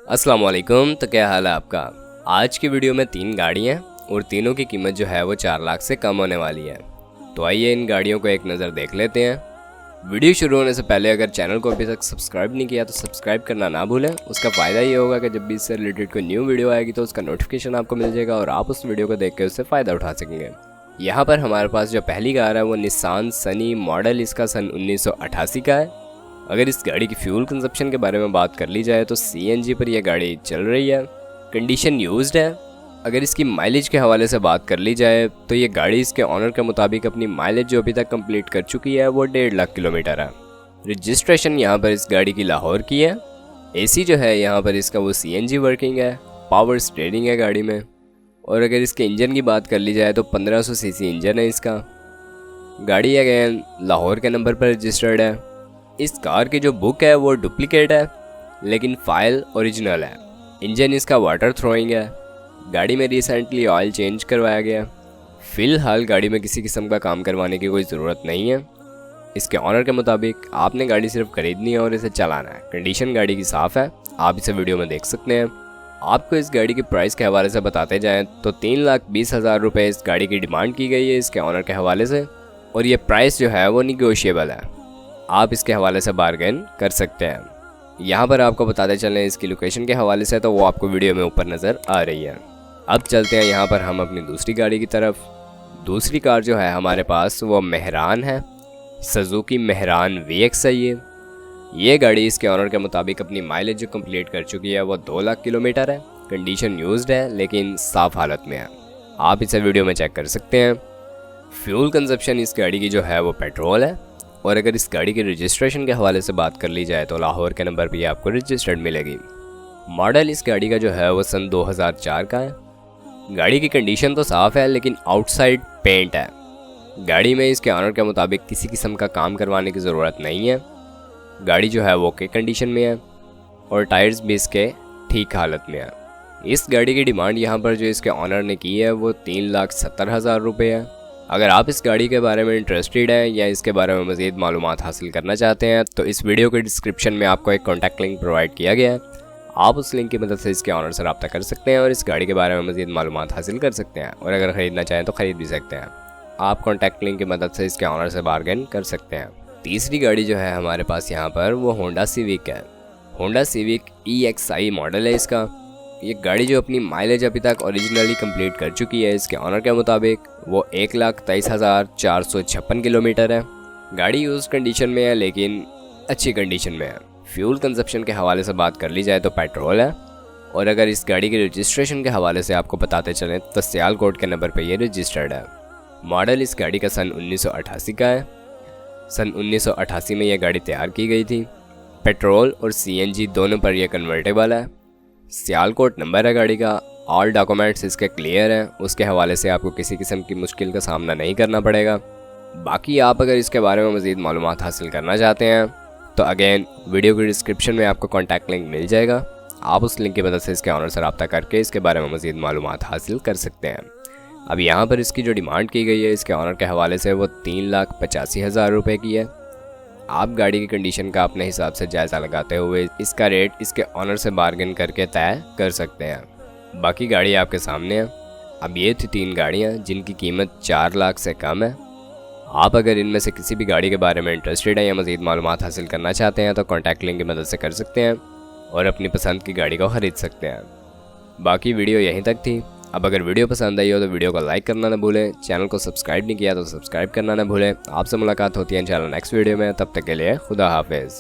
अस्सलाम वालेकुम। तो क्या हाल है आपका। आज की वीडियो में 3 गाड़ियाँ और तीनों की कीमत जो है वो 4 लाख से कम होने वाली है। तो आइए इन गाड़ियों को एक नज़र देख लेते हैं। वीडियो शुरू होने से पहले अगर चैनल को अभी तक सब्सक्राइब नहीं किया तो सब्सक्राइब करना ना भूलें। उसका फ़ायदा ये होगा कि जब भी इससे रिलेटेड कोई न्यू वीडियो आएगी तो उसका नोटिफिकेशन आपको मिल जाएगा और आप उस वीडियो को देख के उससे फ़ायदा उठा सकेंगे। यहाँ पर हमारे पास जो पहली कार है वो निसान सनी, मॉडल इसका सन 1988 का है। अगर इस गाड़ी की फ्यूल कंजप्शन के बारे में बात कर ली जाए तो सीएनजी पर यह गाड़ी चल रही है, कंडीशन यूज्ड है। अगर इसकी माइलेज के हवाले से बात कर ली जाए तो ये गाड़ी इसके ऑनर के मुताबिक अपनी माइलेज जो अभी तक कंप्लीट कर चुकी है वो 1.5 लाख किलोमीटर है। रजिस्ट्रेशन यहाँ पर इस गाड़ी की लाहौर की है। एसी जो है यहाँ पर इसका वो सीएनजी वर्किंग है, पावर स्टीयरिंग है गाड़ी में। और अगर इसके इंजन की बात कर ली जाए तो 1500 सीसी इंजन है इसका। गाड़ी अगेन लाहौर के नंबर पर रजिस्टर्ड है। इस कार की जो बुक है वो डुप्लीकेट है लेकिन फाइल ओरिजिनल है। इंजन इसका वाटर थ्रोइंग है। गाड़ी में रिसेंटली ऑयल चेंज करवाया गया। फ़िलहाल गाड़ी में किसी किस्म का काम करवाने की कोई ज़रूरत नहीं है। इसके ऑनर के मुताबिक आपने गाड़ी सिर्फ खरीदनी है और इसे चलाना है। कंडीशन गाड़ी की साफ़ है, आप इसे वीडियो में देख सकते हैं। आपको इस गाड़ी की प्राइस के हवाले से बताते जाएँ तो 3,20,000 रुपये इस गाड़ी की डिमांड की गई है इसके ऑनर के हवाले से। और ये प्राइस जो है वो निगोशिएबल है, आप इसके हवाले से बार्गेन कर सकते हैं। यहाँ पर आपको बताते चलें इसकी लोकेशन के हवाले से तो वो आपको वीडियो में ऊपर नज़र आ रही है। अब चलते हैं यहाँ पर हम अपनी दूसरी गाड़ी की तरफ। दूसरी कार जो है हमारे पास वो मेहरान है, सुजुकी मेहरान VX है। ये गाड़ी इसके ऑनर के मुताबिक अपनी माइलेज जो कंप्लीट कर चुकी है वो 2 लाख किलोमीटर है। कंडीशन यूज्ड है लेकिन साफ़ हालत में है, आप इसे वीडियो में चेक कर सकते हैं। फ्यूल कंजप्शन इस गाड़ी की जो है वो पेट्रोल है। और अगर इस गाड़ी की रजिस्ट्रेशन के हवाले से बात कर ली जाए तो लाहौर के नंबर पर आपको रजिस्टर्ड मिलेगी। मॉडल इस गाड़ी का जो है वो सन 2004 का है। गाड़ी की कंडीशन तो साफ़ है लेकिन आउटसाइड पेंट है। गाड़ी में इसके ऑनर के मुताबिक किसी किस्म का काम करवाने की ज़रूरत नहीं है। गाड़ी जो है वो ओके कंडीशन में है और टायर्स भी इसके ठीक हालत में है। इस गाड़ी की डिमांड यहाँ पर जो इसके ऑनर ने की है वो 3,70,000 रुपये है। अगर आप इस गाड़ी के बारे में इंटरेस्टेड हैं या इसके बारे में मज़ीद मालूमात हासिल करना चाहते हैं तो इस वीडियो के डिस्क्रिप्शन में आपको एक कॉन्टैक्ट लिंक प्रोवाइड किया गया है। आप उस लिंक की मदद से इसके ऑनर से रब्ता कर सकते हैं और इस गाड़ी के बारे में मज़ीद मालूमात हासिल कर सकते हैं। और अगर ख़रीदना चाहें तो ख़रीद भी सकते हैं। आप कॉन्टैक्ट लिंक की मदद से इसके ऑनर से बार्गेन कर सकते हैं। तीसरी गाड़ी जो है हमारे पास यहाँ पर वो होंडा सिविक है। होंडा सिविक EXI मॉडल है इसका। ये गाड़ी जो अपनी माइलेज अभी तक ओरिजिनली कंप्लीट कर चुकी है इसके ऑनर के मुताबिक वो 1,23,456 किलोमीटर है। गाड़ी यूज कंडीशन में है लेकिन अच्छी कंडीशन में है। फ्यूल कंजप्शन के हवाले से बात कर ली जाए तो पेट्रोल है। और अगर इस गाड़ी के रजिस्ट्रेशन के हवाले से आपको बताते चलें तो सियालकोट के नंबर पर यह रजिस्टर्ड है। मॉडल इस गाड़ी का सन 1988 का है। सन 1988 में यह गाड़ी तैयार की गई थी। पेट्रोल और CNG दोनों पर यह कन्वर्टेबल है। सियालकोट नंबर है गाड़ी का। ऑल डॉक्यूमेंट्स इसके क्लियर हैं, उसके हवाले से आपको किसी किस्म की मुश्किल का सामना नहीं करना पड़ेगा। बाकी आप अगर इसके बारे में मज़ीद मालूमात हासिल करना चाहते हैं तो अगेन वीडियो के डिस्क्रिप्शन में आपको कॉन्टैक्ट लिंक मिल जाएगा। आप उस लिंक की मदद से इसके ऑनर से रब्ता करके इसके बारे में मज़ीद मालूमात हासिल कर सकते हैं। अब यहाँ पर इसकी जो डिमांड की गई है इसके ऑनर के हवाले से वो 3,85,000 रुपये की है। आप गाड़ी की कंडीशन का अपने हिसाब से जायज़ा लगाते हुए इसका रेट इसके ऑनर से बार्गेन करके तय कर सकते हैं। बाकी गाड़ी आपके सामने है। अब ये थी 3 गाड़ियाँ जिनकी कीमत 4 लाख से कम है। आप अगर इनमें से किसी भी गाड़ी के बारे में इंटरेस्टेड हैं या मज़ीद मालूमात हासिल करना चाहते हैं तो कॉन्टैक्ट लिंक की मदद से कर सकते हैं और अपनी पसंद की गाड़ी को ख़रीद सकते हैं। बाकी वीडियो यहीं तक थी। अब अगर वीडियो पसंद आई हो तो वीडियो को लाइक करना ना भूलें। चैनल को सब्सक्राइब नहीं किया तो सब्सक्राइब करना ना भूलें। आपसे मुलाकात होती है इंशाल्लाह नेक्स्ट वीडियो में। तब तक के लिए खुदा हाफिज़।